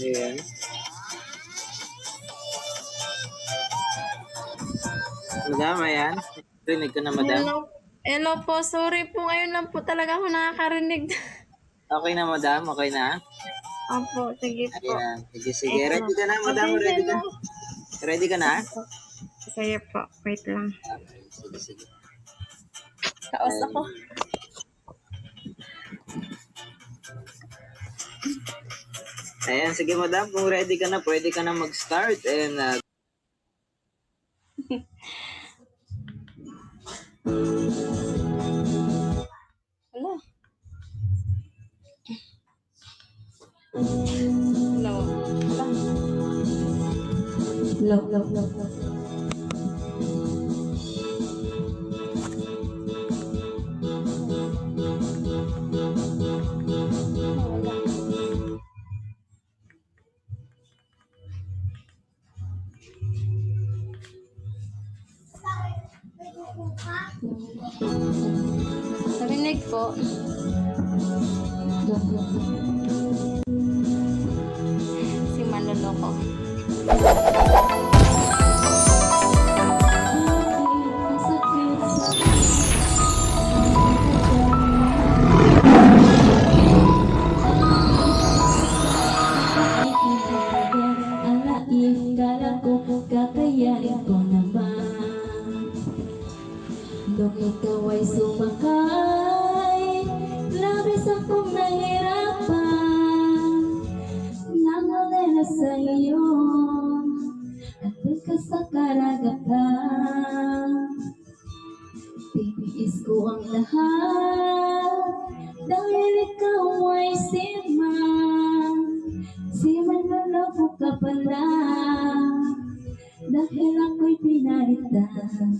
Ayan. Madam, ayan. Rinig ka na, madam. Hello. Hello po. Sorry po. Ngayon lang po talaga ako nakakarinig. Okay na, madam? Okay na? Opo, sige po. Ayan. Sige. Ito. Ready ka na, madam? Pasensya Ready ka? na. Ready ka na? Opo. Sige po. Wait lang. Okay. Sige. Kaos ako. Ayan, sige, madam. Kung ready ka na, pwede ka na mag-start. And, Hello. Hello. Hello. Narinig po. Si Manloloko. Kakayanin ko naman nung ikaw ay sumakay, labis akong nahirapan. Nangalala sa iyo at ka sa karagatan. Titiis ko ang lahat dahil ikaw ay Siman na labo ka pala dahil ako'y pinalitan.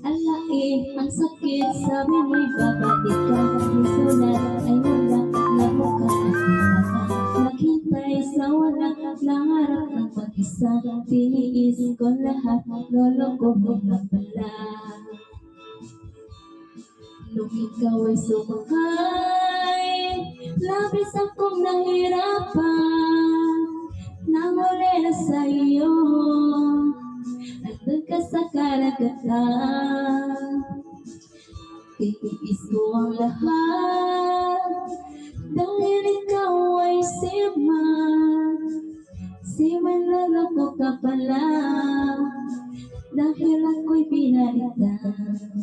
Alae, ang sakit, sabi mo'y babalik ka. Sulat ay wala, labo ka at mata. Naghintay sa wala, nangarap ng pag-isa. Tiniis ko lahat, loloko mo na pala. Nung ikaw ay sumakay, labis akong nahirapan. Nanguli na sa iyo, andun ka sa karagatan. Titiis ko ang lahat dahil ikaw ay Siman loloko ka pala dahil ako'y pinalitan.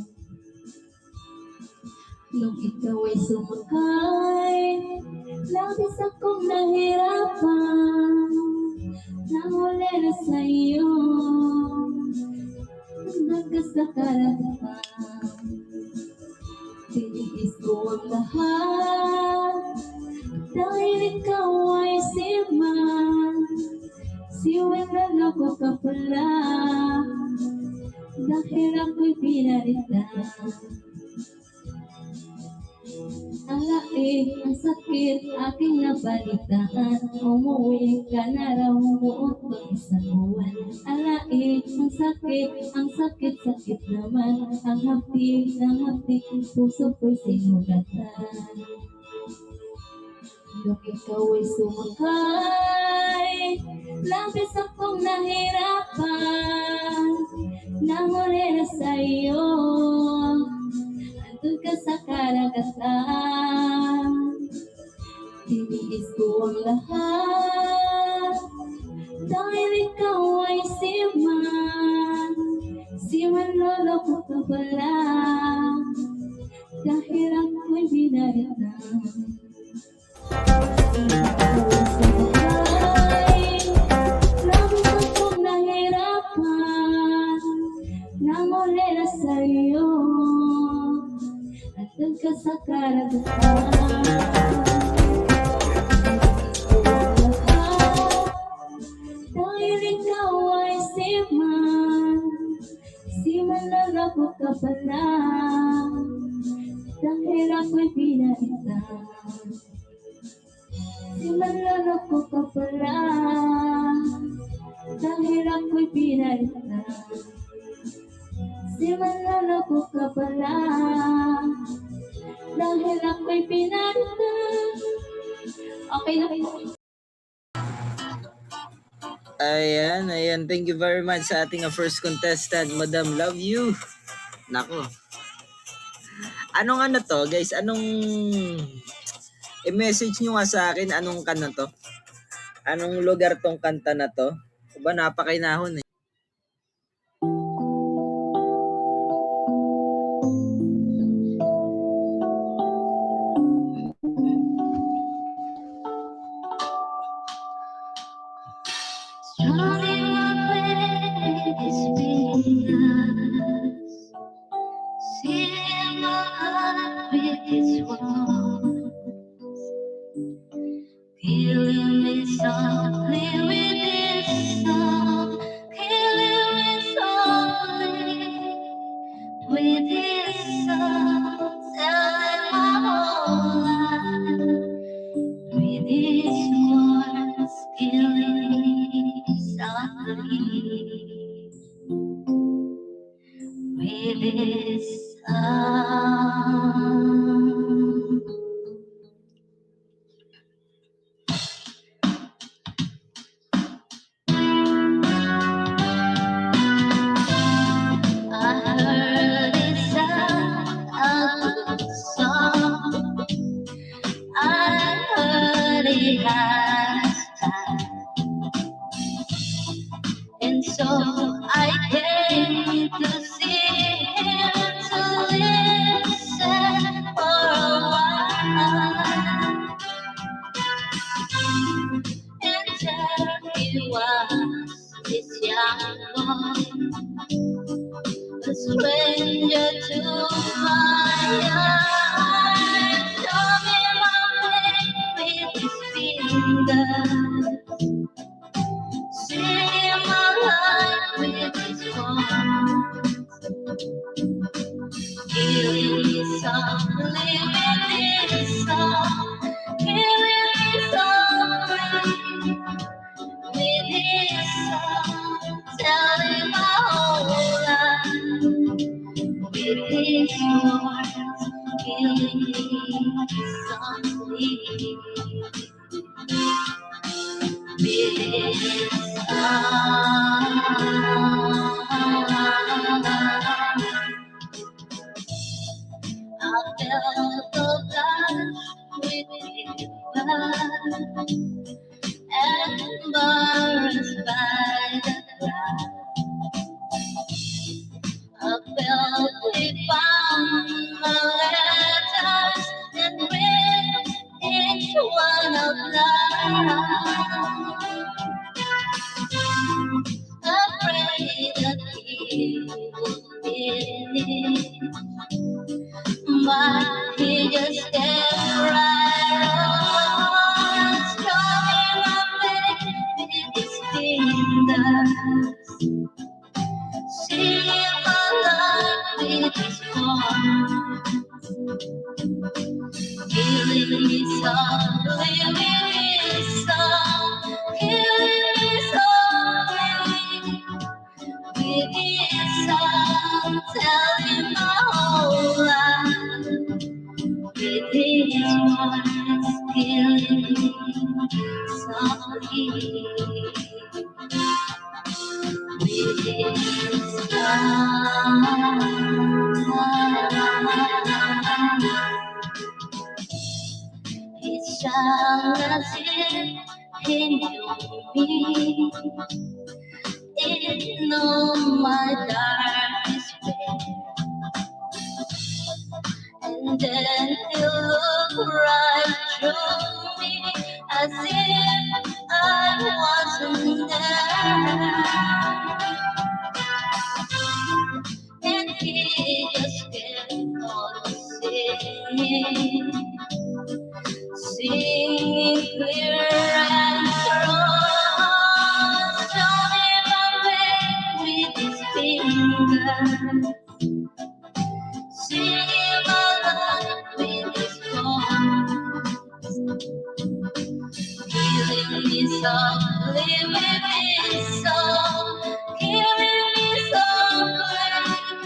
Nung ikaw ay sumakay, labis akong nahirapan. Nahuli na sa iyo, hanggang ka sa karagatan. Tiniis ko ang lahat dahil ikaw ay Siwang naloko ka pala dahil ako'y pinalitan. Alae, ang sakit, aking nabalitaan. Umuwi ka na raw noon pang isang buwan. Alae, ang sakit naman. Ang hapdi ng hapdi, puso ko'y sinugatan. Nung ikaw ay sumakay, labis akong nahirapan. Nanguli na sa iyo, andun ka sa karagatan. Tiniis ko ang lahat dahil ikaw ay Siman loloko ka pala dahil ako'y binalitan. Labis akong nahirapan. Nanguli na sa iyo, andun ka sa karagatan. Dahil ikaw ay Siman loloko ka pala dahil ako'y pinalitan. Siman loloko ka pala dahil ako'y pinalitan. Siman loloko ka pala dahil ako'y pinalitan. Okay na po. Ayan. Thank you very much sa ating first contestant, Madam Love You. Nako. Anong ano to, guys? Anong i-message nyo nga sa akin anong kanta to? Anong lugar tong kanta na to? Ba napakainahon eh. Strumming my baby's fingers, seeing my heart with its walls, killing me softly with its song, killing me softly with its song, telling my whole life with its words, killing me softly with its song. I heard it sound a good song. I heard it has time, and so I came to see him to listen for a while. And there he was, this young boy, a stranger to my eyes, drumming my way with his fingers, singing my life with his voice, killing me softly with his song, killing me softly with his song, telling my whole life with his words, killing me softly with his song. I felt the touch with his blood, embarrassed by the crowd. I felt we found my letters and read each one out loud. Afraid that he would finish, but he just kept right on, strumming my baby with his fingers, singing my life with his voice, killing me softly with his song, killing me softly with his song, telling my whole life with his words, killing me softly with his song. He sang as if he knew me, it knew my darkest fear, and then he looked right through me as if I wasn't there, and he just kept on singing, singing clear and strong, strumming my way with his fingers, singing my life with his voice, killing me softly with his song, killing me softly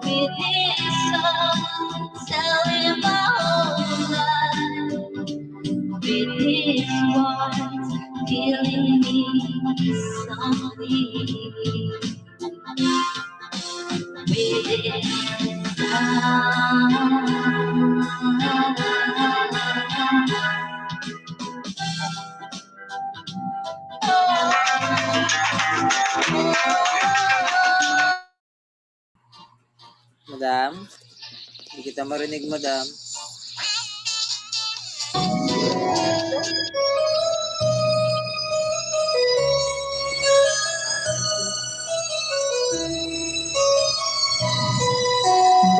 with his song, telling my whole life It is what's killing me softly. Madam? Hindi kita marinig, madam.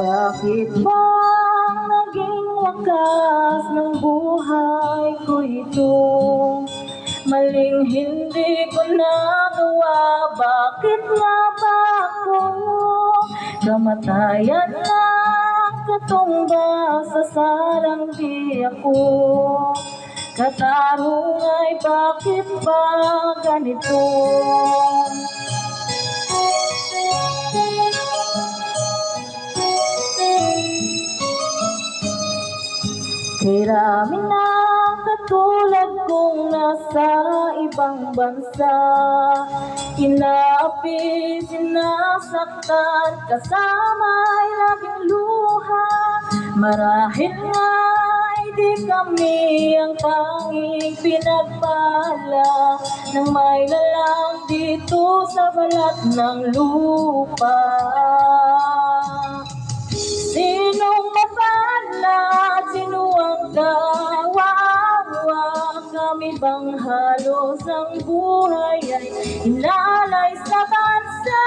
Bakit ba naging wakas ng buhay ko ito? Maling hindi ko nagawa, bakit nga ba ako? Kamatayan na katumbas sa salang di ako. Katarungan ay bakit ba ganito? Kirami na katulad kong nasa ibang bansa, inaapi, sinasaktan, kasama ay laging luha. Marahil nga'y di kami ang tanging pinagpala ng may lalang dito sa balat ng lupa. Sinong mapalad, sino ang kawawa? Kami bang halos ang buhay ay inalay sa bansa?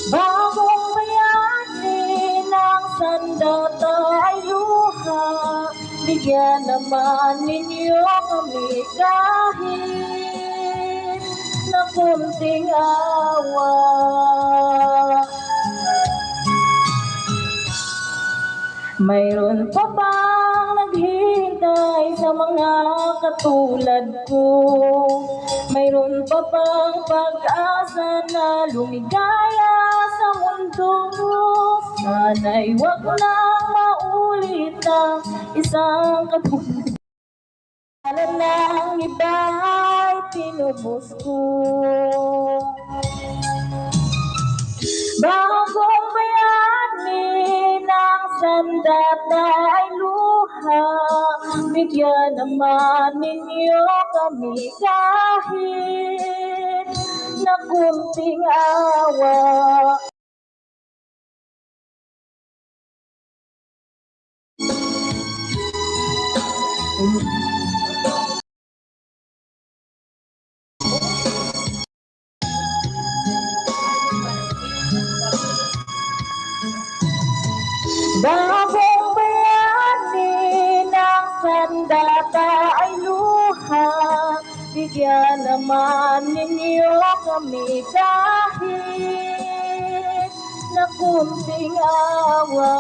Bagong bayani ng sandata ay luha, bigyan naman ninyo kami kahit na kunting awa. Mayroon pa bang naghihintay sa mga katulad ko? Mayroon pa bang pag-asa na lumigaya sa mundo? Sana'y wag nang maulit ang isang katulad ng iba'y tinubos ko. Bagong bayani ng sandata ay luha, bigyan naman ninyo kami kahit na kunting awa. Bagong bayani ng sandata ay luha, bigyan naman ninyo kami kahit na kunting awa.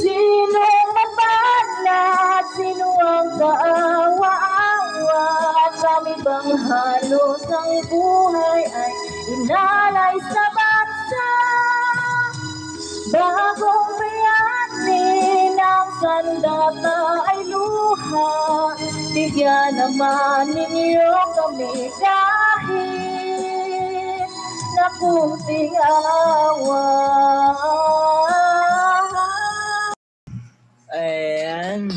Sino mapalad, sino ang kaawa-awa? Kami bang halos ang buhay ay inalay sa bansa? Bagong bayani ng sandata ay luha, bigyan naman ninyo kami kahit na kunting awa. Ayan.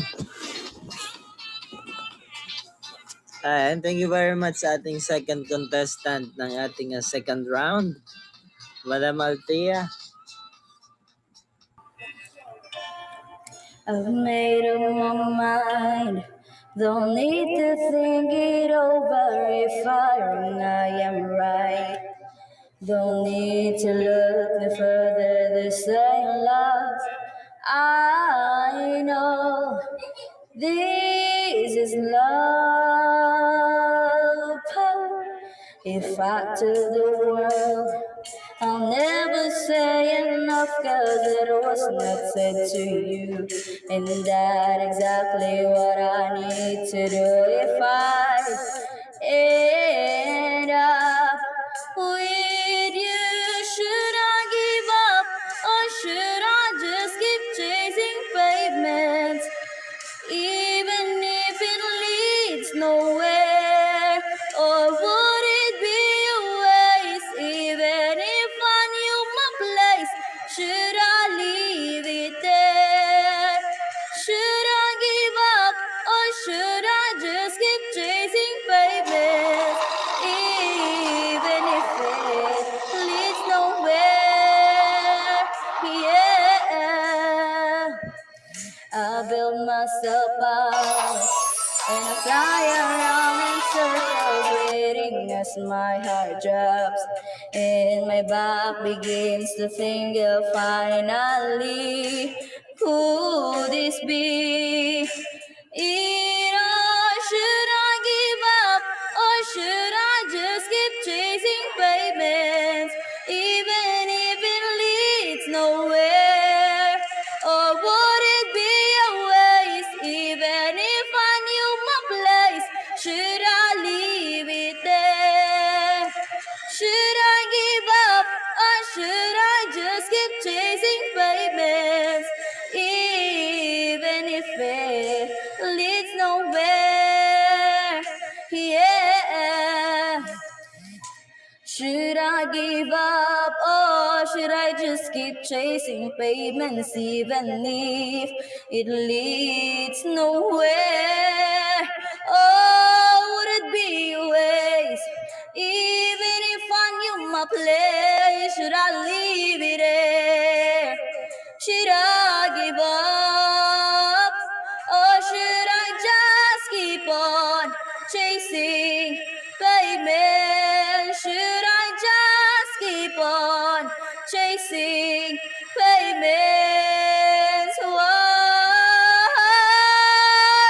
Ayan, thank you very much sa ating second contestant ng ating second round, Madam Althea. I've made up my mind, don't need to think it over. If I wrong, I am right. Don't need to look no further, this ain't love. I know this is love. If I to the world, I'll never say enough, cause it was not said to you, and that's exactly what I need to do. If I end up with you, should I give up, or should I just keep chasing pavements? Christmas apart. And I fly around in circles, waiting as my heart drops. And my back begins to think finally, who this be? Should I give up or should I just keep chasing payments, even if it leads nowhere? Or would it be a waste, even if I knew my place? Should I leave it there? Should I give up or should I just keep chasing payments, even if it leads nowhere? Yeah. Should I give up or should I just keep chasing pavements, even if it leads nowhere? Oh, would it be a waste, even if I knew my place? Should I leave it there? Should I give up or should I just keep on chasing pavement? Should I just keep on chasing pavements? Whoa.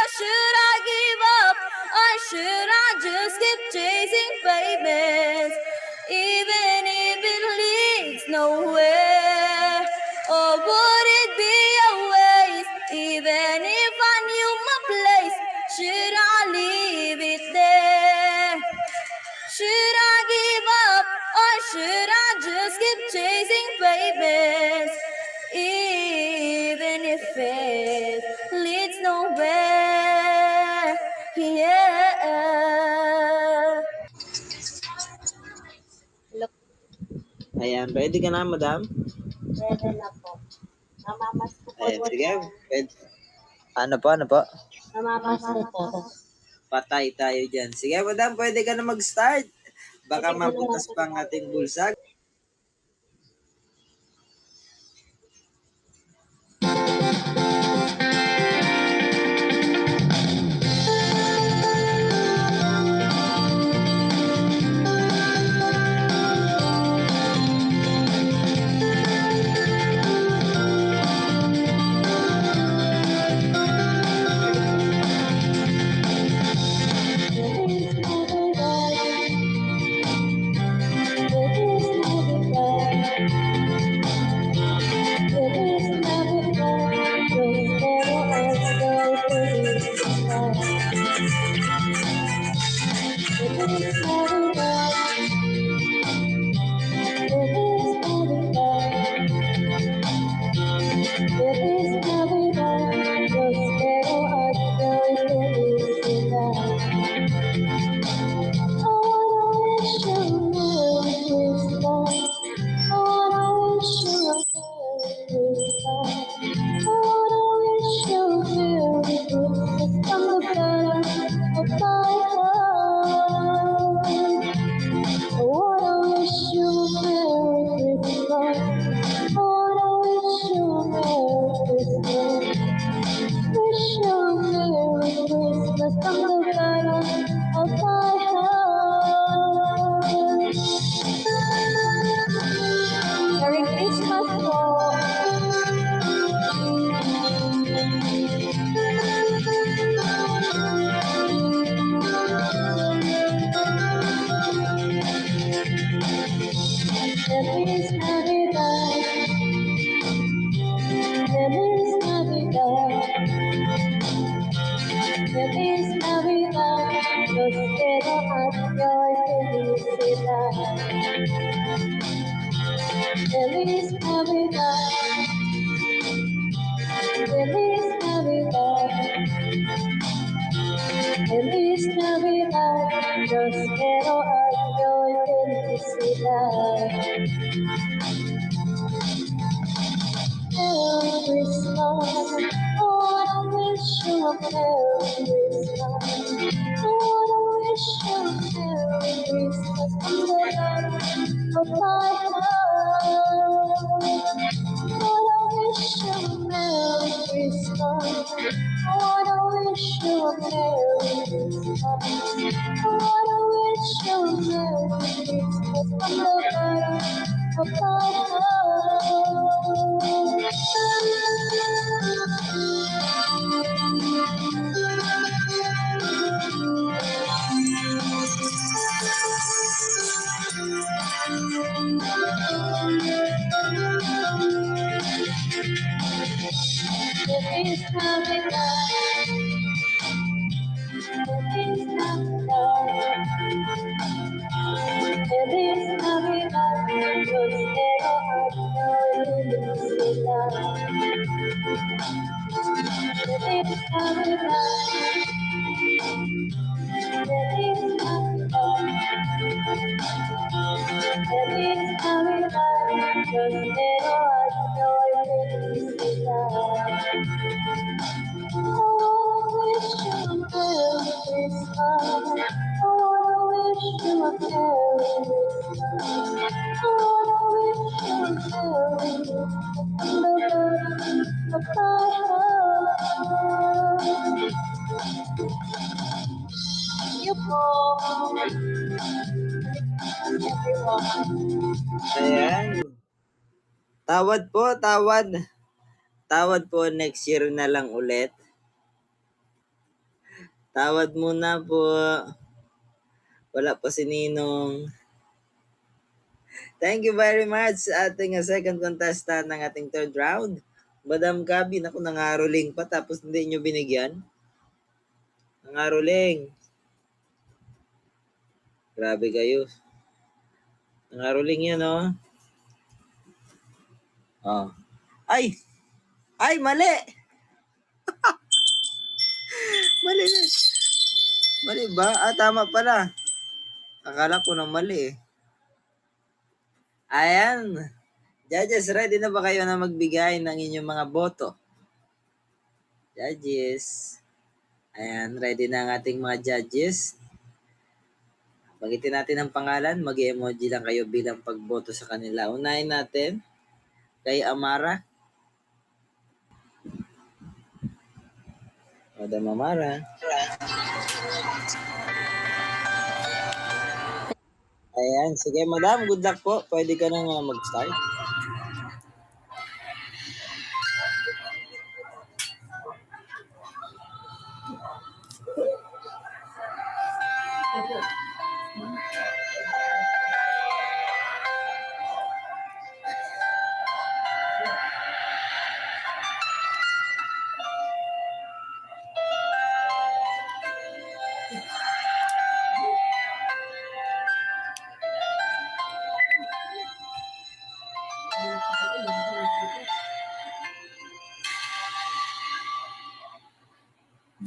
Should I give up or should I just keep chasing pavements, even if it leads nowhere? Or would it be a waste, even if I knew my place? Should I leave it there? Should I give up or should I just keep chasing pavements, even if it leads nowhere? Yeah. Ayan, ready ka na, madam? Pwede na po. Namamas ko po. Ayan, sige. Pwede. Ano po? Namamas ko po. Patay tayo dyan. Sige, madam, pwede ka na mag-start. Baka mabutas pa ang ating bulsa. Merry Christmas po! Feliz Navidad, Feliz Navidad, Feliz Navidad, prospero año y felicidad. Feliz Navidad, Feliz Navidad, Feliz Navidad, prospero año y felicidad. Merry Christmas, Lord, I wish you a Merry Christmas. Lord, I wish you a Merry Christmas from the bottom of my heart. Lord, I wish you a Merry Christmas. Lord, were there this time. I wanna wish you a Merry Christmas from the bottom of my Feliz Navidad, Feliz Navidad, Feliz Navidad, prospero año y felicidad. Feliz Navidad, Feliz Navidad, Feliz Navidad, prospero año y felicidad. I wanna wish you a Merry Christmas. I wanna wish you a Merry Christmas. I wanna wish you a Merry Christmas from the bottom of my heart. You po, everyone. Ayan. Tawad po, tawad. Tawad po next year na lang ulit. Tawad muna po. Wala pa si Ninong. Thank you very much sa ating second contestant ng ating third round. Madam Gabi, naku, nangaroling pa tapos hindi nyo binigyan. Nangaroling. Grabe kayo. Nangaroling yan, oh. Oh. Ay! Ay, mali! Mali na. Mali ba? Ah, tama pala. Akala ko na mali eh. Ayan. Judges, ready na ba kayo na magbigay ng inyong mga boto? Judges. Ayan, ready na ang ating mga judges. Bagitin natin ang pangalan, mag-emoji lang kayo bilang pagboto sa kanila. Unahin natin kay Amara. Madam Amara. Ayan, sige madam, good luck po. Pwede ka nang mag-start.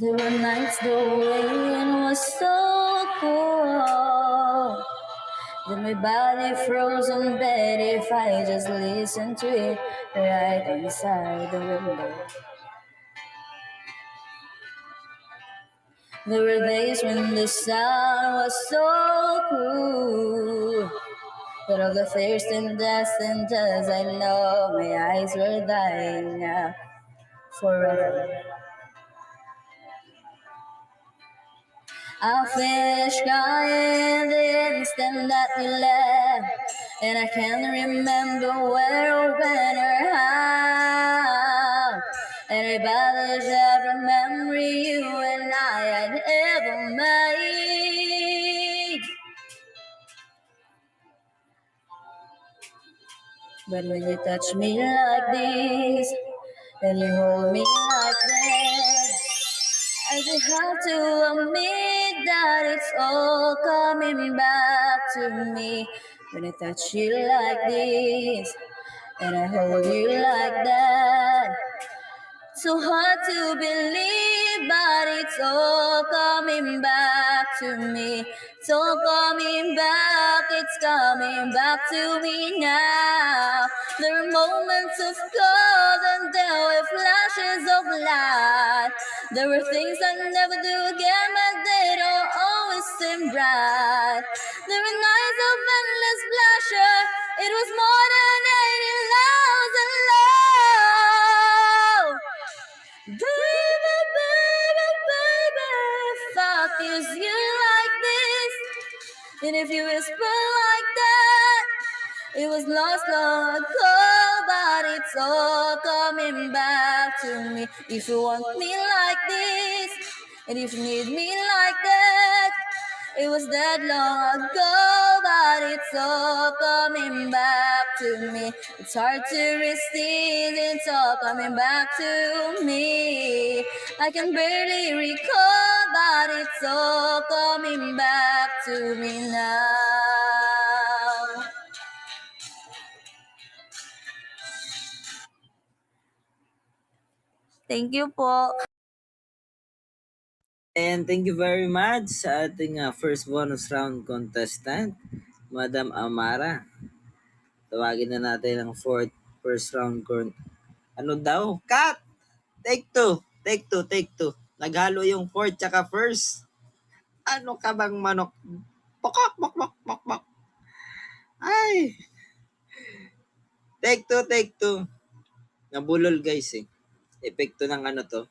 There were nights the rain was so cold that my body froze on bed if I just listened to it right inside the window. There were days when the sun was so cruel that all the thirst and dust and dust I know my eyes were dying out forever. I finished crying the instant that we left, and I can't remember where or when or how. And about every memory you and I had ever made. But when you touch me like this, and you hold me like that, I just have to admit that it's all coming back to me. When I touch you like this, and I hold you like that, so hard to believe, but it's all coming back to me. It's all coming back, it's coming back to me now. There are moments of gold and there were flashes of light. There were things I never do again, but they don't always seem bright. There were nights of endless pleasure. It was more than 80,000 love. Baby, baby, baby. Is you like this? And if you whisper like that, it was lost long ago, but it's all coming back to me. If you want me like this, and if you need me like that, it was that long ago, but it's all coming back to me. It's hard to resist, it's all coming back to me. I can barely recall, but it's all coming back to me now. Thank you po. And thank you very much sa ating first bonus round contestant, Madam Amara. Tawagin na natin ang first round ano daw? Cut! Take two. Take two. Take two. Naghalo yung fourth tsaka first. Ano ka bang manok? Pokok, pok, pok, pok, pok. Ay! Take two, take two. Nabulol guys eh. Epekto ng ano to.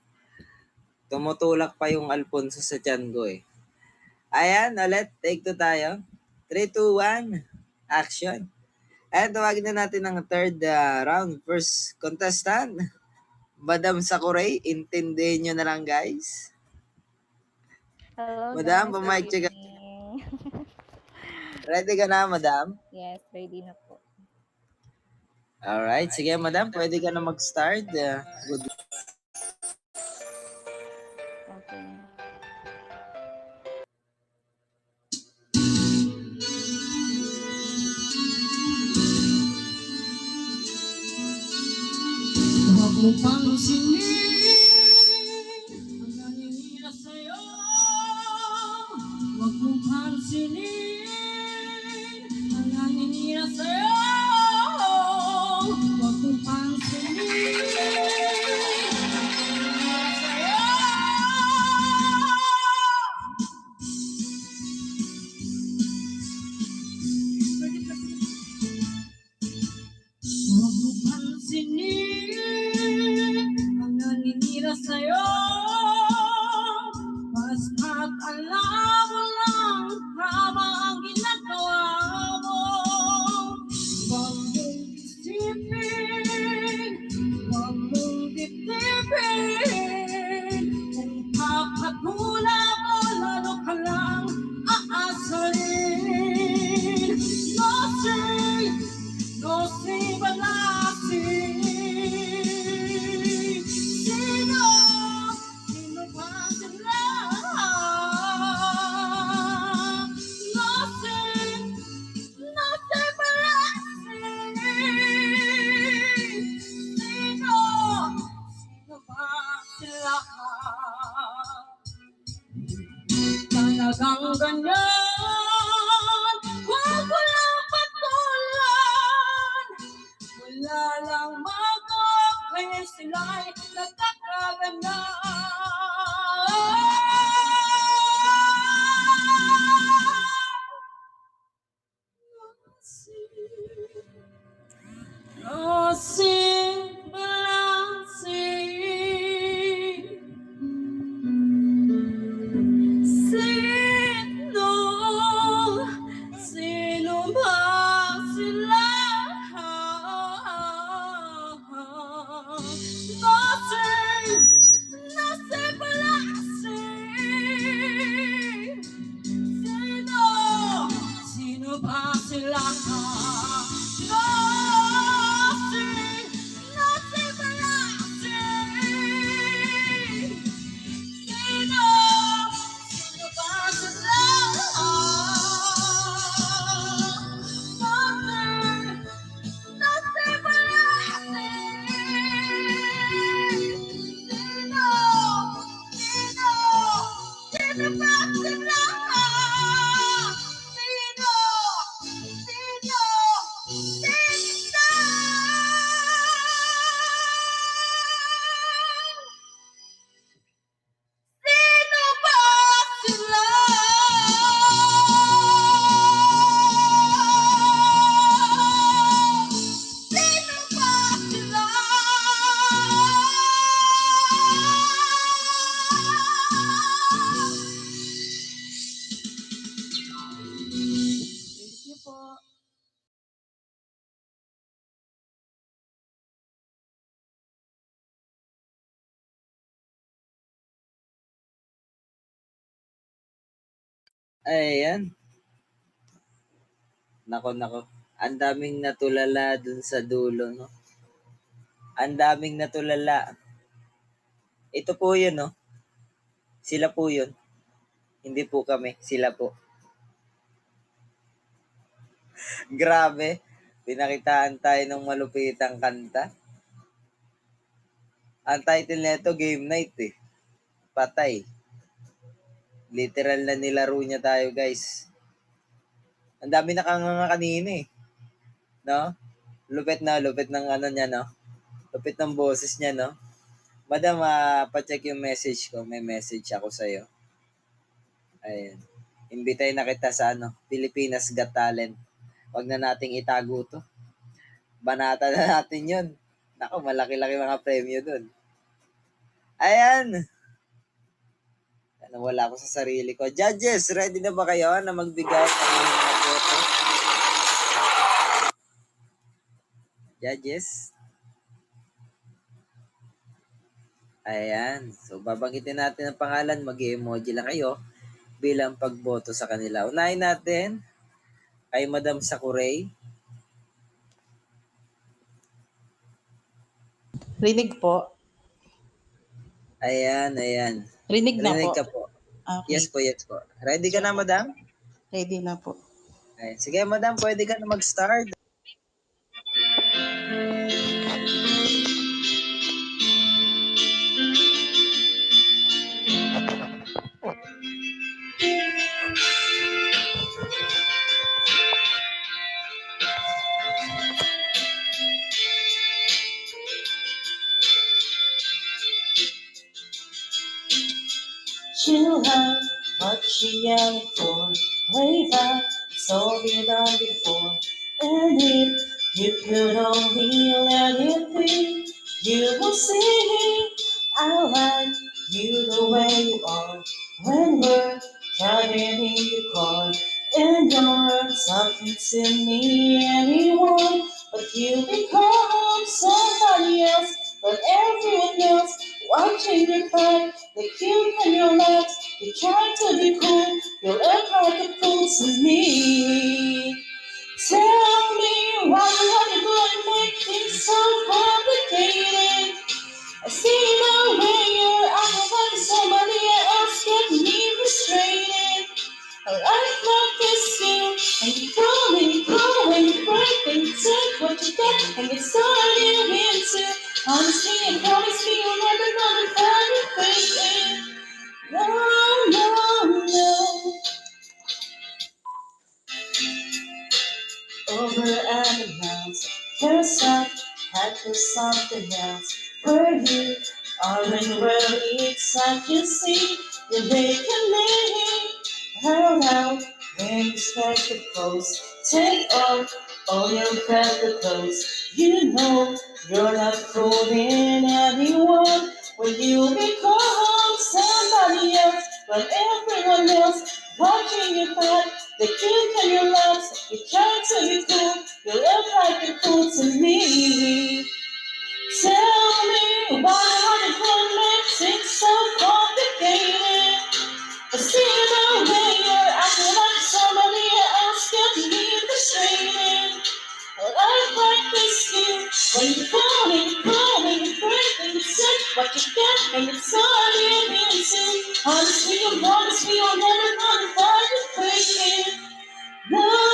Tumutulak pa yung Alfonso sa tiyan ko eh. Ayan, ulit. Take two tayo. 3, 2, 1. Action. Ayan, tawagin na natin ang third round. First contestant, Madam Sakuray. Intindihin nyo na lang guys. Hello Madam, guys, pamic good check. evening. Ready ka na, Madam? Yes, ready na po. Alright, sige Madam, pwede ka na mag-start. Good. Okay. Huwag mo pansinin ang naninira sa'yo. Huwag mo pansinin ang naninira sa'yo. Huwag mo pansinin ang naninira sa'yo. Huwag mo pansinin ang naninira sa'yo. Basta't alam mo lang tama ang ginagawa mo. Huwag mong isipin, huwag mong titipin. Kung kakatula mo, lalo ka lang aasarin. No sé balasing. Sino ba sila? No sé balasing. Sino ba sila? Talagang ganyan, huwag walang patulan. Wala lang kaya sila'y nagkakaganda. Lasing, lasing. Sino ba sila? No sé balasing. Sino ba sila? No sé balasing. Sino ba sila? No sé balasing. Sino ba sila? Sino ba sila? Sino ba sila? Ayan. Nako, nako. Ang daming natulala dun sa dulo, no? Ang daming natulala. Ito po yun, no? Sila po yun. Hindi po kami. Sila po. Grabe. Pinakitaan tayo ng malupitang kanta. Ang title nito, Game Night eh. Patay. Literal na nilaro niya tayo, guys. Ang dami nakanganga kanina eh. No? Lupit ng ano niya, no? Lupit ng boses niya, no? Madam, pa-check yung message ko. May message ako sa'yo. Ayun. Imbitahin na kita sa Pilipinas Got Talent. Huwag na nating itago to. Banata na natin yun. Naku, malaki-laki mga premyo dun. Ayan. Nawala ko sa sarili ko. Judges, ready na ba kayo na magbigay ng mga boto? Judges? Ayan. So, babanggitin natin ang pangalan. Mag-emoji lang kayo bilang pagboto sa kanila. Unahin natin kay Madam Sakuray. Rinig po. Ayan. Rinig na Rinig po. ka po. Okay. Yes po. Ready ka na, Madam? Ready na po. Ayan. Sige, Madam, pwede ka na mag-start. You have what you yelling for. Way back, it's all been done before. And if you could only let it be, you will see I like you the way you are. When we're driving in your car, and you're something to me, anyone, but you become somebody else. But everyone else watching your fight, they cute in your legs. You try to be cool, you act like a fool to me. Tell me why you wanna go and make things so complicated. I see the way you're acting like somebody else get me frustrated. A life like this you, and you growing, breaking, take what you get, and get started into. Honestly, and promise me you'll never gonna find your fate in. No. Over and around, first up, had for something else. Where you are and where it's like you see, you make a living. Held out when you strike the post. Take off all your feather clothes. You know you're not fooling anyone when you become somebody else. But everyone else watching you fight, they kick in your laps. You try to be cool, you look like a fool to me. Tell me why the fun makes it so complicated. I see the way you're acting like somebody else gets me frustrated. A life like this you, when you're falling, breaking, sick, what you get, and it's all you're into. Honestly, you promise me you're never gonna find your fate in. No.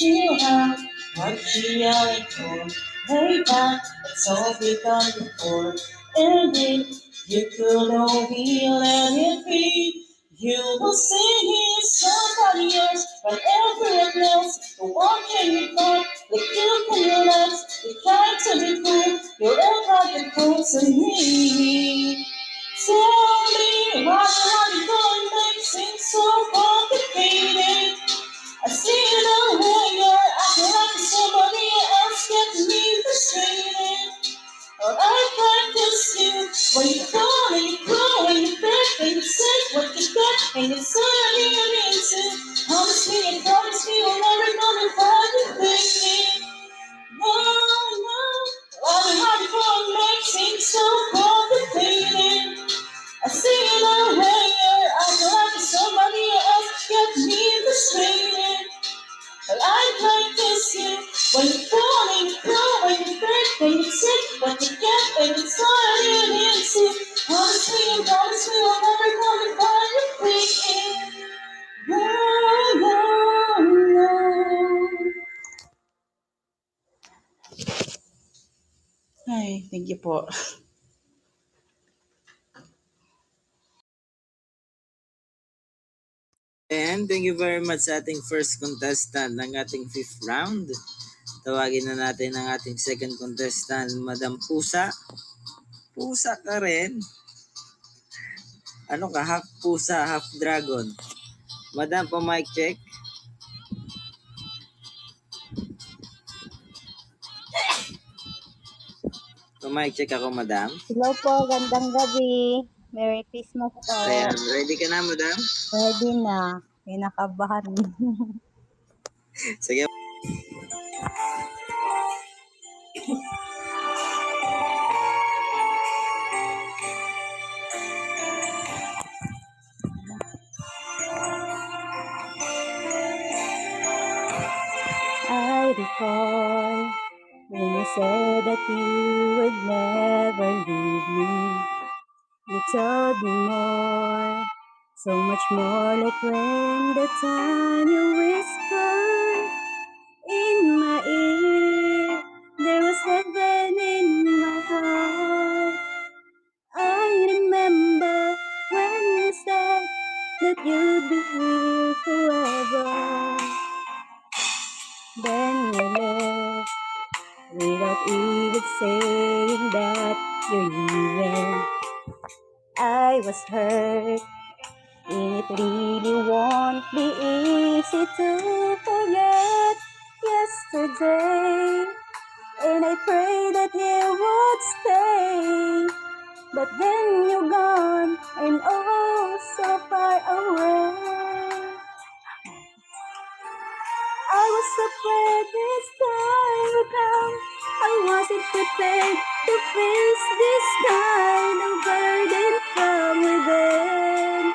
You have what you yelling for. Way back, it's all been done before. And if you could only let it be, you will see somebody else, but everyone else. The one can you find, the you can your legs. You try to be cool, you act like a fool to me. Tell me why you going to make things so complicated. I see the way you're acting like somebody else gets me frustrated. A life like this you, when you're growing, breaking, sick, what you get, and it's all you're into. Honestly, and promise me Thank you po. And thank you very much sa ating first contestant ng ating 5th round. Tawagin na natin ang ating second contestant, Madam Pusa. Pusa ka rin. Ano ka? Half pusa, half dragon. Madam, pa mic check. Pa mic check ako, madam. Hello po, gandang gabi. Merry Christmas po. Ayan, ready ka na, madam? Ready na. Kinakabahan. Sige. I recall when you said that you would never leave me. You told me more, so much more, like when the time you whispered in my ear. There was heaven in my heart. I remember when you said that you'd be here forever. Then you left without even saying that you're leaving. I was hurt, and it really won't be easy to forget yesterday. And I pray that you would stay, but then you're gone and oh so far away. I was afraid this time would come. I wasn't prepared to face this kind of burden from within.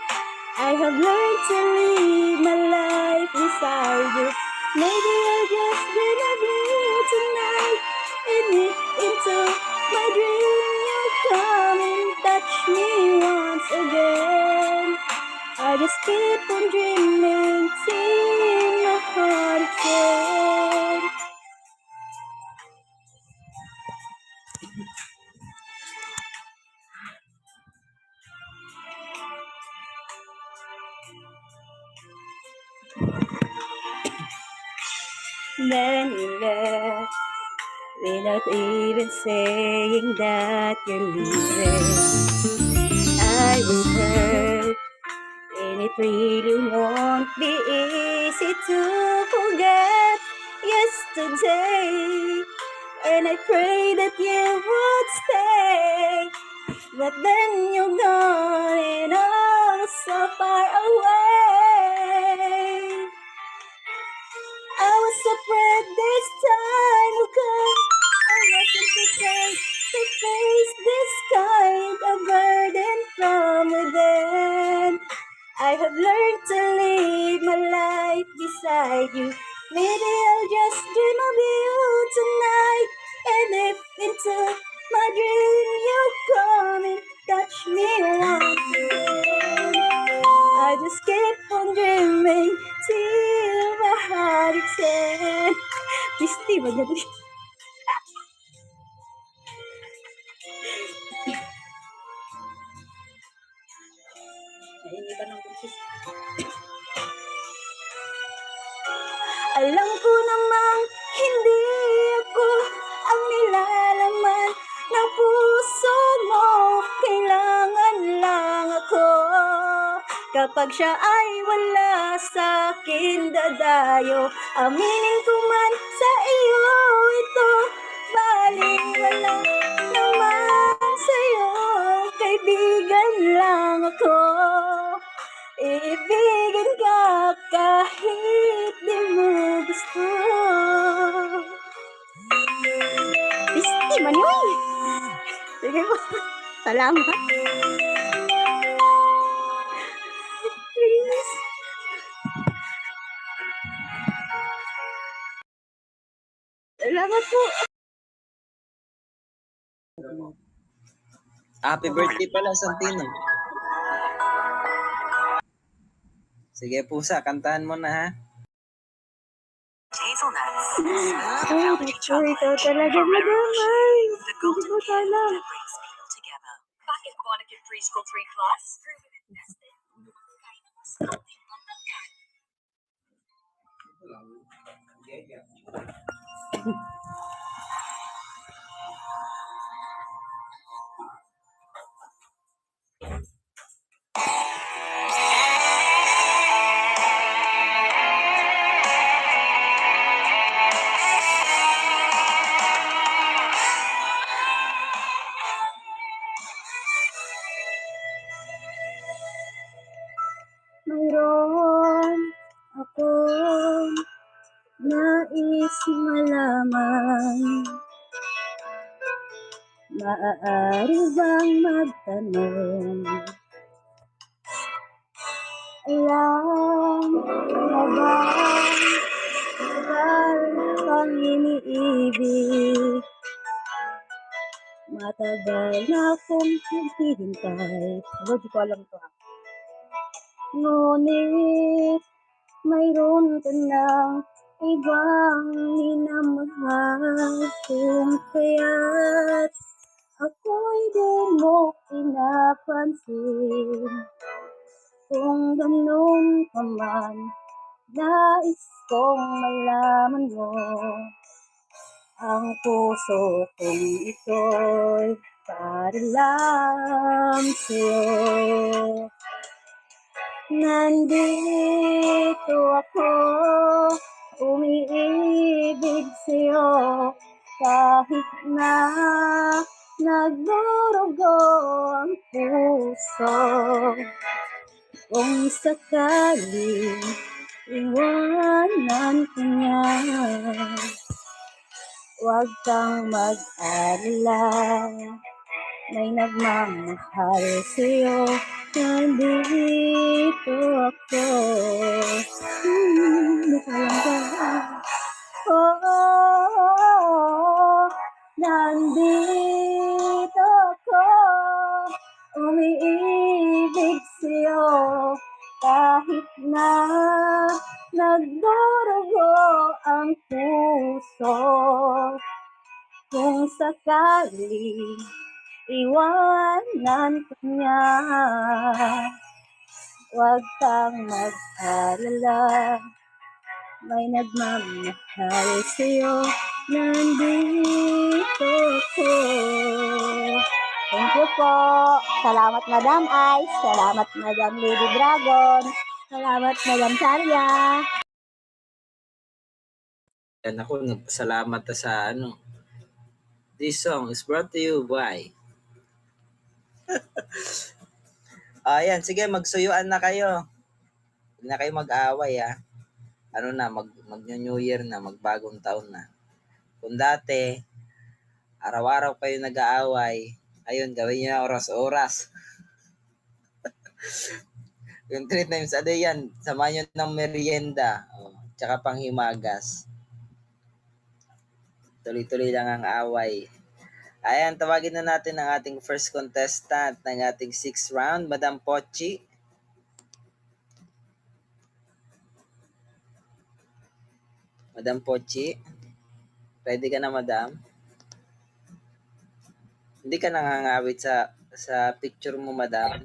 I have learned to live my life beside you. Maybe I'll just dream of you tonight. And if into my dream you come and touch me once again, I just keep on dreaming till my heart aches. Then you left without even saying that you're leaving. I was hurt, and it really won't be easy to forget yesterday. And I pray that you would stay, but then you're gone and oh so far away. I was afraid this time would come. I wasn't prepared to face this kind of burden from within. I have learned to live my life beside you. Maybe I'll just dream of you tonight. And if into my dream you come and touch me once again, I just keep on dreaming till my heart aches. Misty, magaling. Nainitan ng boses. Alam ko namang hindi ako ang nilalaman ng puso mo. Kailangan lang ako. Kapag siya ay wala sa akin dadayo, aminin ko man sa iyo ito, baliwala naman sa'yo. Kaibigan lang ako. Iibigin ka kahit di mo gusto. Misty man yun. Sige po. Salamat. Please. Salamat po. Happy birthday pala, Santino. Sige, Pusa, kantahan mo na ha. Hazelnuts. Ay, naku, ikaw talaga, madam. Ay, hindi ko sana. Mayroon akong nais malaman. Maaari bang magtanong? Alam mo ba tagal kang iniibig? Matagal na akong naghihintay. Di ko alam to. Ngunit mayroon ka ng ibang minamahal, kung kaya't ako'y di mo pinapansin. Kung ganun ka man, nais kong malaman mo, ang puso kong ito'y para lang sa'yo. Nandito ako, umiibig sa'yo, kahit na nagdurugo ang puso. Kung sakaling iwanan ka niya, huwag kang mag-alala, may nagmamahal sa'yo, nandito ako. Nandito ako, umiibig sa'yo, kahit na nagdurugo ang puso. Kung sakaling iwanan ka niya, huwag kang mag-alala, may nagmamahal sa'yo, nandito ako. Thank you po. Salamat, Madam Ice. Salamat, Madam Lady Dragon. Salamat, Madam Saria. Yan ako, nagpasalamat na sa ano. This song is brought to you by... Ayan, sige, magsuyuan na kayo. Huwag na kayo mag-away, ha. Ano na, mag-New Year na, magbagong taon na. Kung dati, araw-araw kayo nag-aaway, ayun, gawin nyo na oras-oras. Yung 3 times a day yan, samahan nyo ng merienda, tsaka panghimagas. Tuloy-tuloy lang ang away. Ayan, tawagin na natin ang ating first contestant ng ating 6th round, Madam Pochi. Madam Pochi, ready ka na, Madam? Hindi ka nangangawit sa picture mo, Madam?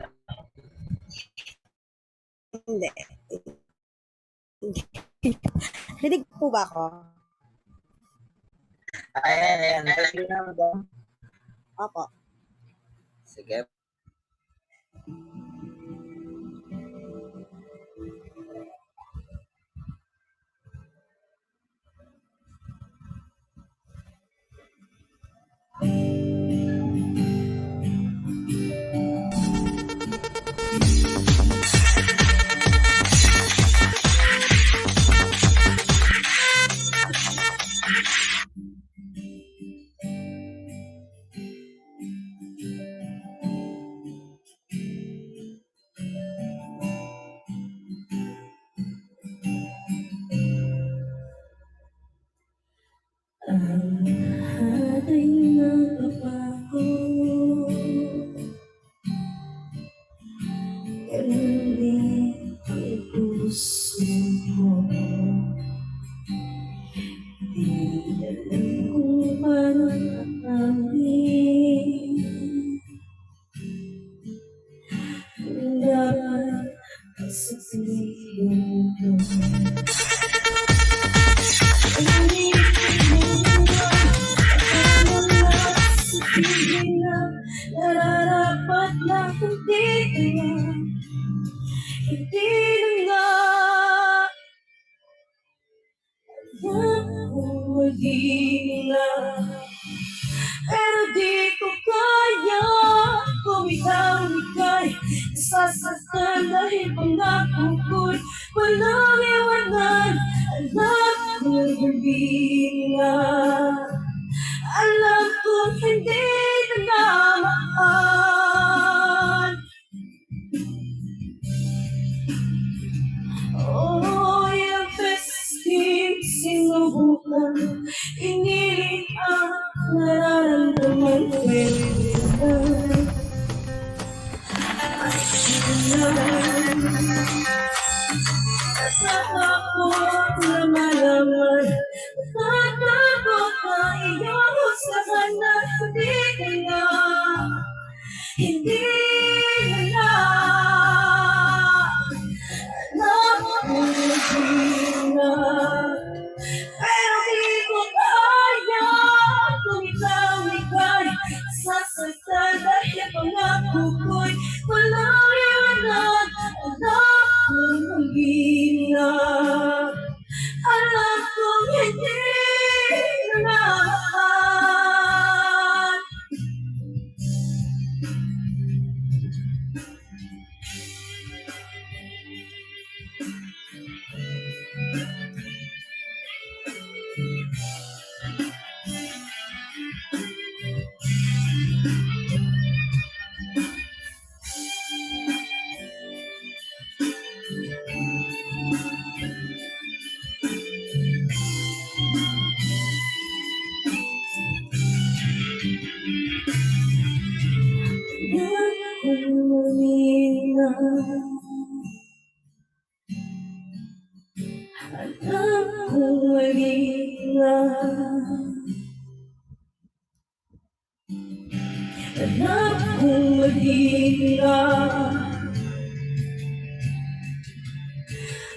Hindi. Rinig po ba ako? Ayan. Ready na, Madam? Opo. Sige. Lahat ay nagbabago, ngunit ang puso ko Nararapat na hindi na hindi na pero di ko kaya bumitaw ika'y sasaktan dahil pangako ko'y walang iwanan. Alam kong hindi na, alam kong hindi na namaan. Oh, yung festive sinubukan, iniling ang nararamdaman. Pwede natakot na malaman, natakot na iyong husahan na hindi na na pero di ko kaya tumitaw ika'y sasaktan dahil pangako ko'y walang iwanan. Alam kong hindi na, alam kong hindi na naman.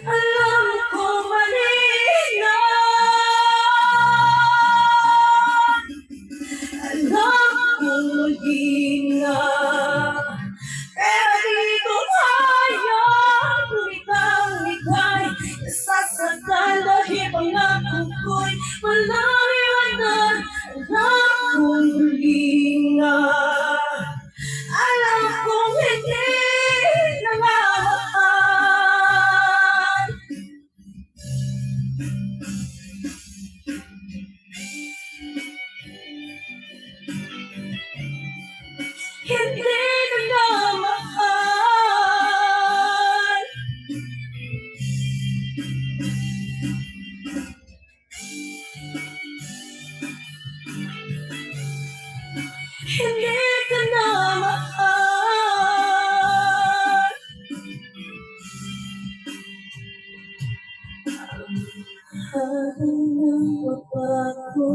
Alam ko mali na, alam ko mali na, pero di ko kaya bumitaw ika'y nasasaktan dahil pangako ko'y walang iwanan. Alam kong mali na, alam kong hindi na naman. Hindi na naman. Hindi ka naman. Habang napapako,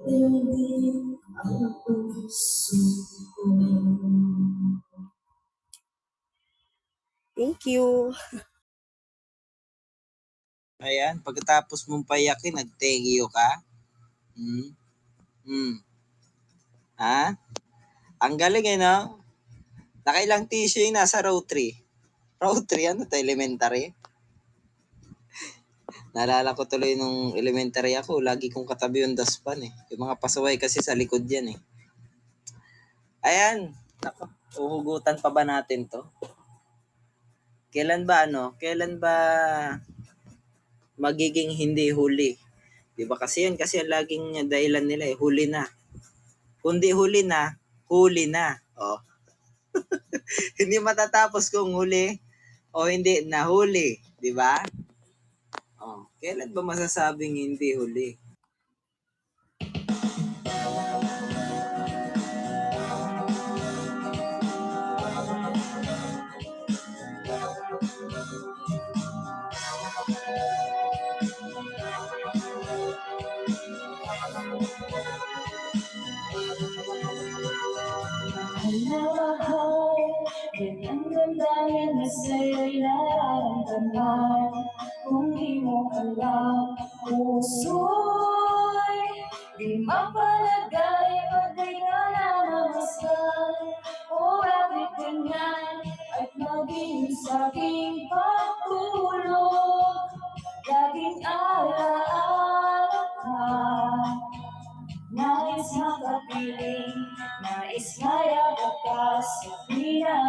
hindi ang puso ko. Thank you. Ayan, pagkatapos mong payakin, nag-thank you ka. Ha? Ang galing no? Nakailang tissue yung nasa row 3. Row 3, ano to, elementary? Naalala ko tuloy nung elementary ako, lagi kong katabi yung dustpan eh. Yung mga pasaway kasi sa likod yan eh. Ayan, nako, uhugutan pa ba natin to? Kailan ba magiging hindi huli? 'Di ba kasi yan kasi ang laging dahilan nila eh, huli na. Kundi huli na, huli na. Oh. Hindi matatapos kung huli o hindi nahuli, 'di ba? Oh, kailan ba masasabing hindi huli? dahil na sa'yo'y nararamdaman. Kung di mo alam, puso'y di mapalagay pag di ka namamasdan. O bakit ganyan at maging sa'king pagtulog, laging alaala ka. Nais makapiling, nais mayabag ka sa tuwina.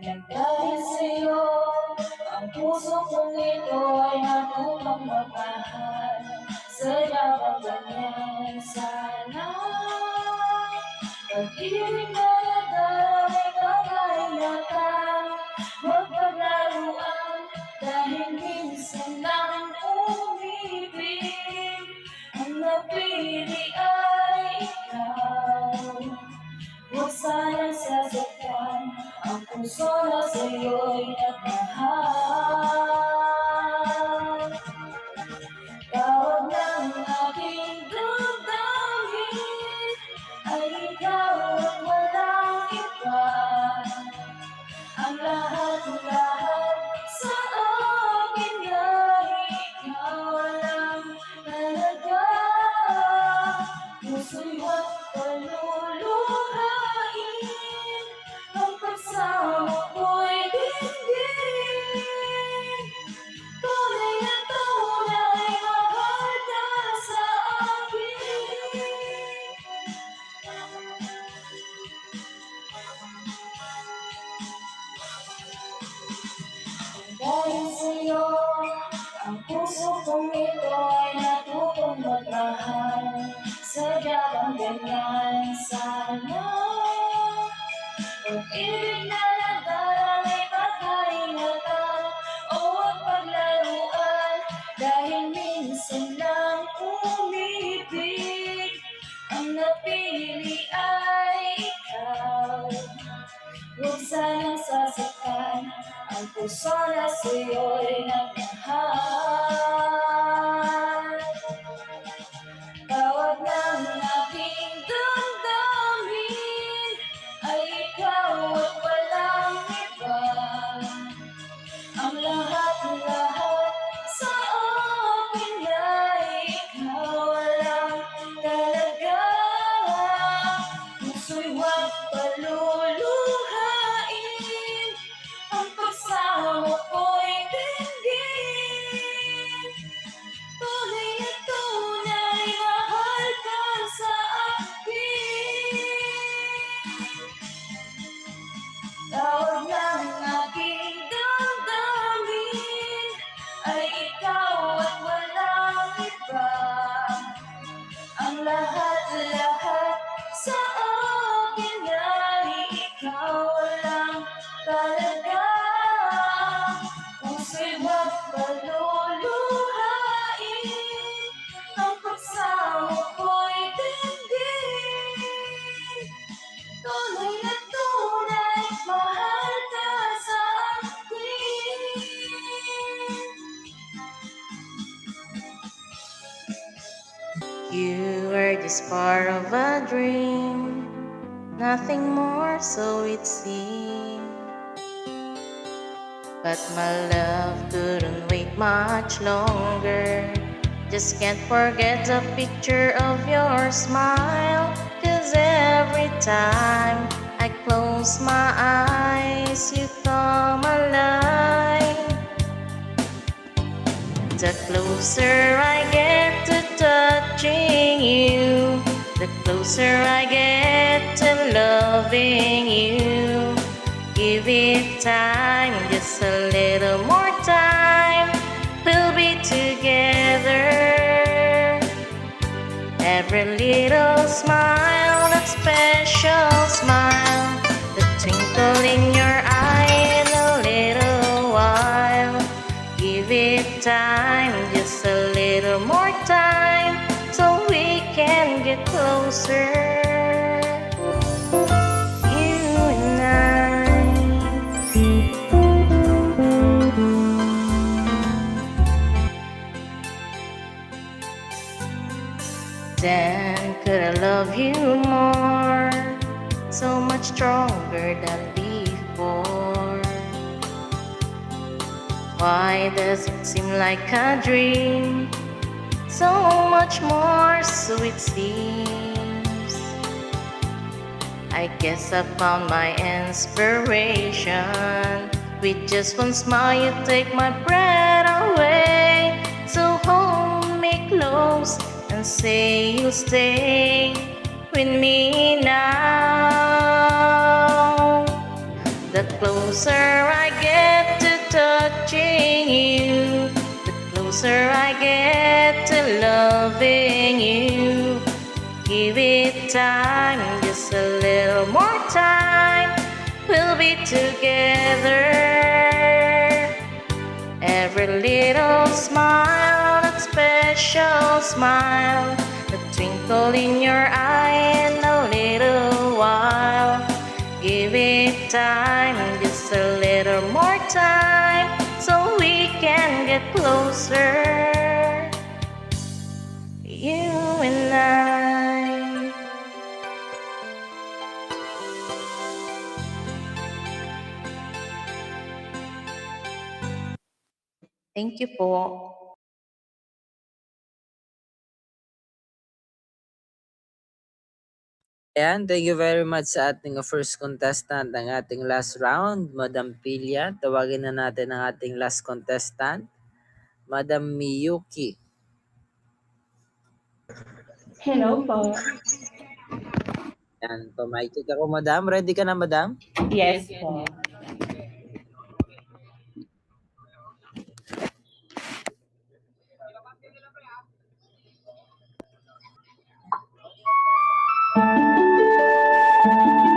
Nagdahil sa'yo, ang puso kong ito ay natutong magmahal. Sadya bang ganyan sana? Pag-ibig na nadarang ay kakaingatan. Magpaglaruan dahil minsan lang umibig. Ang napili ay ikaw. Huwag sanang sasaktan ang puso na sa'yo'y nagmahal. Tawag ng aking damdamin ay ikaw at walang iba. Ang lahat-lahat sa akin ay ikaw lang talaga. Puso'y huwag paluluhain, ang pagsama ko'y dinggin. Tunay na tunay, mahal ka sa akin. Dahil sa'yo, ang puso kong ito ay natutong magmahal. Sadya bang ganyan sana? Pag-ibig na nadarang ay pagkaingatan o ang paglaruan, dahil minsan lang umibig. Ang napili ay ikaw. Huwag sanang sasaktan ang puso na sa'yo'y nagmahal. Tawag ng aking damdamin ay ikaw at walang iba. Ang lahat-lahat sa akin ay ikaw lang talaga. Puso'y huwag paluluhain, ang pagsama ko'y dinggin. Tunay na tunay, mahal ka sa akin. Tawag ng aking damdamin ay ikaw at walang iba. Ang lahat-lahat sa akin ay ikaw lang talaga. Puso'y huwag paluluhain, ang pagsama ko'y dinggin. Tunay na tunay, mahal ka sa akin. You were just part of a dream, nothing more, so it seemed. But my love couldn't wait much longer. Just can't forget the picture of your smile. 'Cause every time I close my eyes, you come alive. The closer I get to touching you, the closer I get to loving you. Give it time, just a little more time, we'll be together. Every little smile, that special smile, the twinkle in your eye in a little while. Give it time, just a little more time, so we can get closer. You and I. Then could I love you much stronger than before. Why does it seem like a dream? So much more, so it seems. I guess I found my inspiration. With just one smile, you take my breath away. So hold me close and say you'll stay with me now. The closer I get to touching you, the closer I get to loving you. Give it time, just a little more time, we'll be together. Every little smile, that special smile, the twinkle in your eye in a little while. Give it time, just a little more time, so we can get closer, you and I. Thank you po. Ayan, thank you very much sa ating first contestant, ang ating last round, Madam Pilya. Tawagin na natin ang ating last contestant, Madam Miyuki. Hello po. Ayan, pumaitik ako, Madam. Ready ka na, Madam? Yes po. Thank you.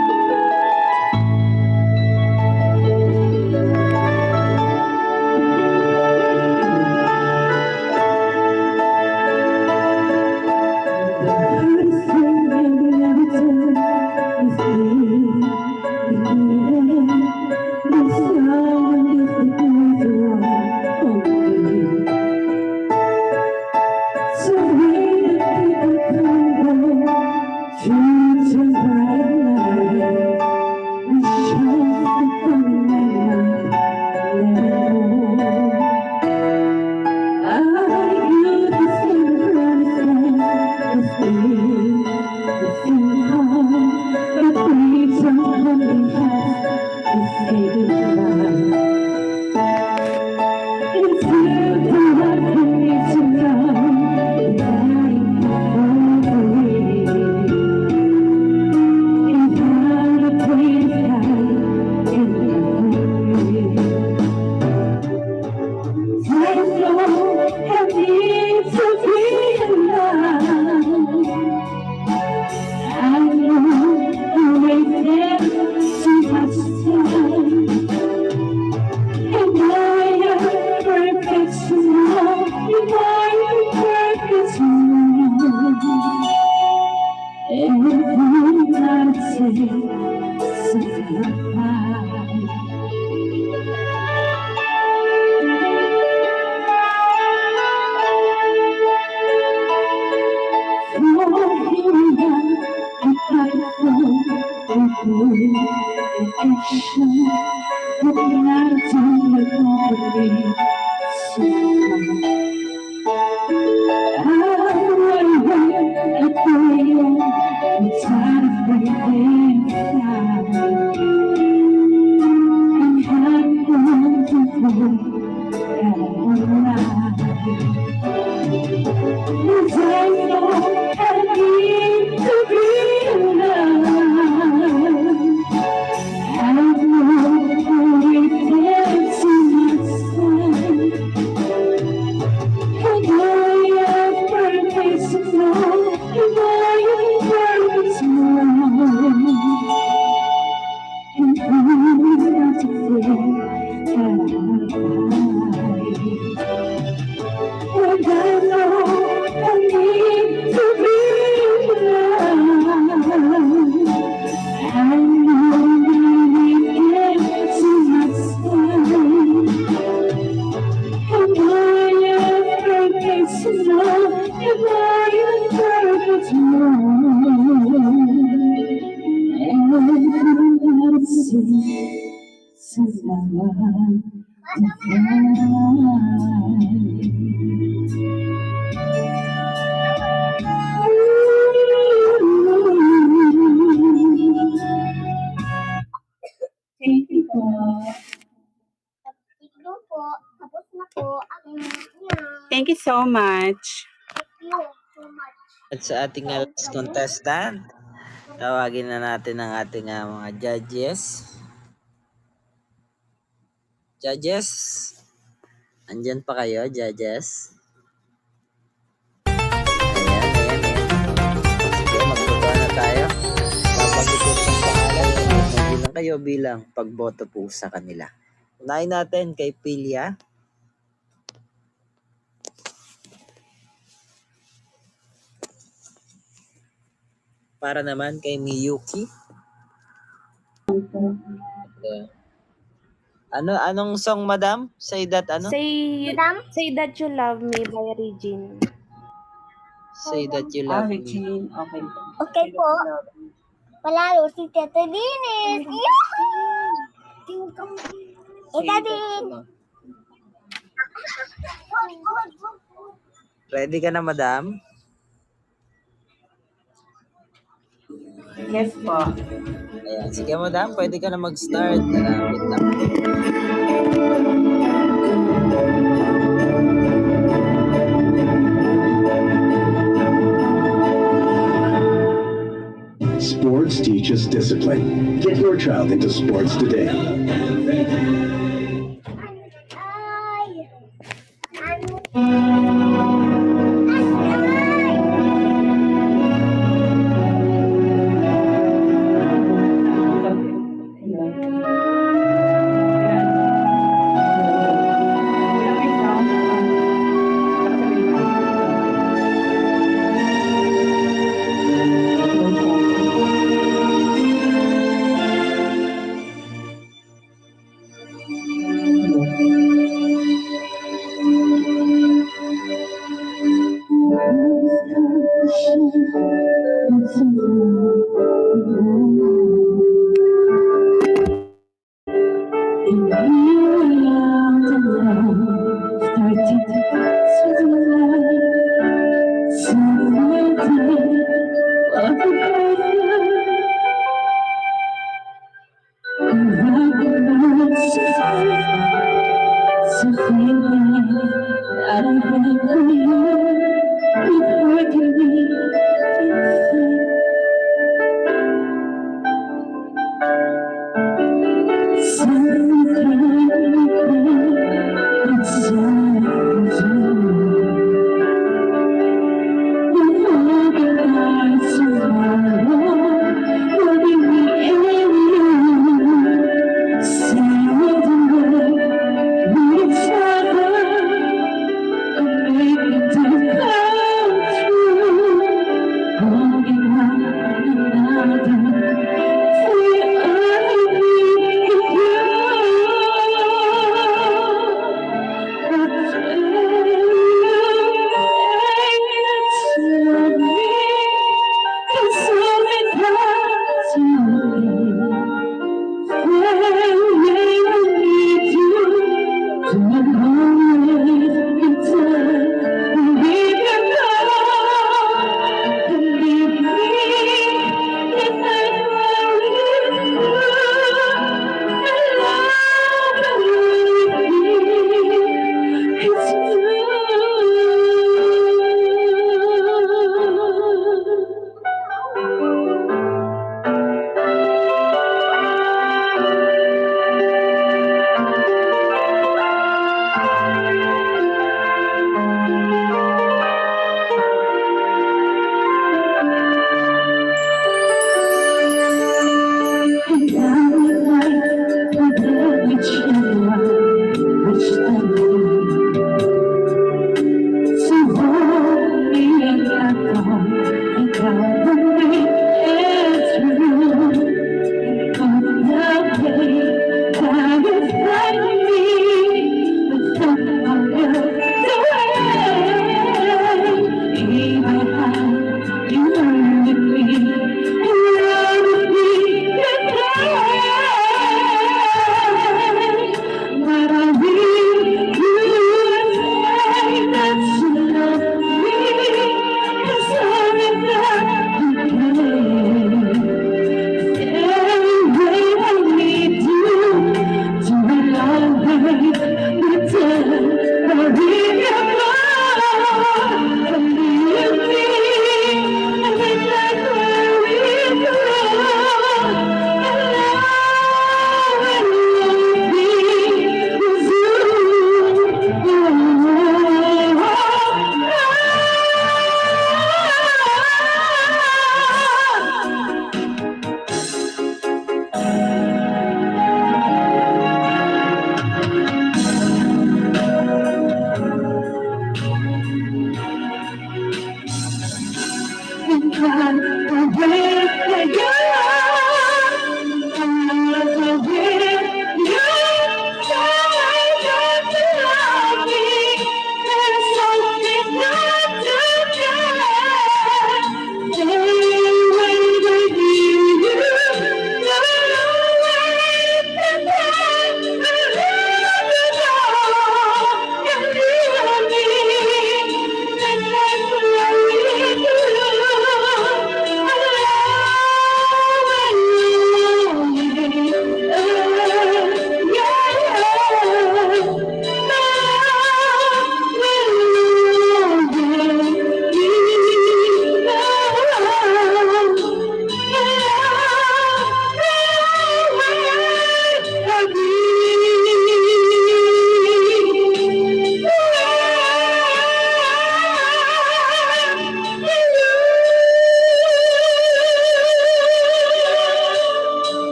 Salamat Thank you po. Tignan po. Tapos na po. Thank you so much. Thank you so much. At sa ating last contestant, tawagin na natin ang ating mga judges. Judges, andyan pa kayo, judges? Ayan. Sige, magboto na tayo. Papagutin ng pangalan, magbilang kayo bilang pagboto po sa kanila. Unahin natin kay Pilia. Para naman kay Miyuki. Anong song, madam? Say that ano? Say That You Love Me by Regine. Say that you love me. Regine. Okay. Okay po. Palalo si Tete Dinis. Ika din. Ready ka na, madam? Yes po. Ayan. Sige, madam. Pwede ka na mag-start. Wait lang. Sports teaches discipline. Get your child into sports today. Thank you.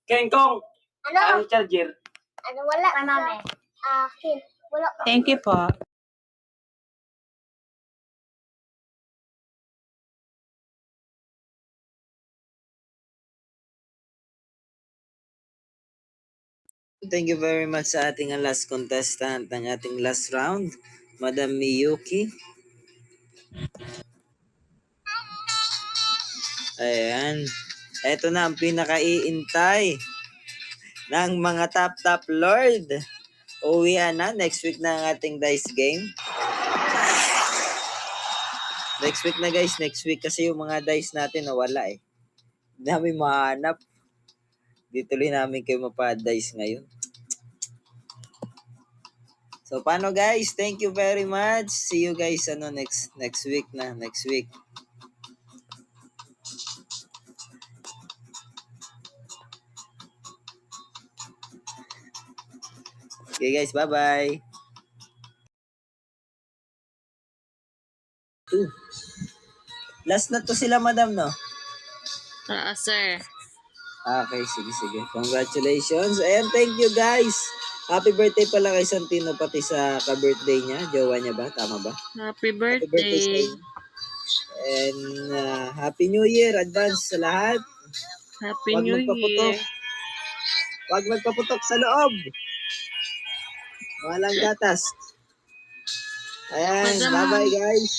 Kengkong, Ano? ang charger. Ano wala? Mami. Akin. Wala. Thank you po. Thank you very much sa ating last contestant ng ating last round, Madam Miyuki. Ayan. Ito na ang pinakaiintay ng mga top lord. Uwian na. Next week na ang ating dice game. Next week na guys. Next week kasi yung mga dice natin nawala eh. Hindi namin mahanap. Di tuloy namin kayo mapa-dice ngayon. So paano guys? Thank you very much. See you guys next week na. Next week. Okay guys, bye-bye. Last na to sila, madam, no? Sir. Okay, sige. Congratulations. And thank you, guys. Happy birthday pala kay Santino, pati sa ka-birthday niya. Jowa niya ba? Tama ba? Happy Happy birthday sa birthday. inyo. And Happy New Year advance sa lahat. Happy Huwag New magpaputok. Year. Huwag magpaputok sa loob. Walang gatas. Ayan, Madam- bye-bye guys.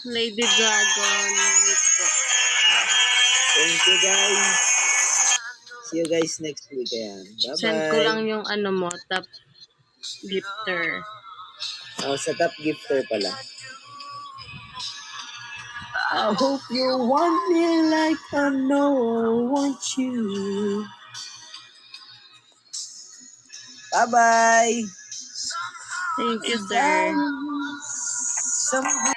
Lady Dragon. Wait po. Thank you guys. See you guys next week. Ayan. Bye-bye. Send ko lang yung mo, top gifter. Oh, sa top gifter pala. I hope you want me like I know I want you. Bye-bye. Thank you, sir. Somehow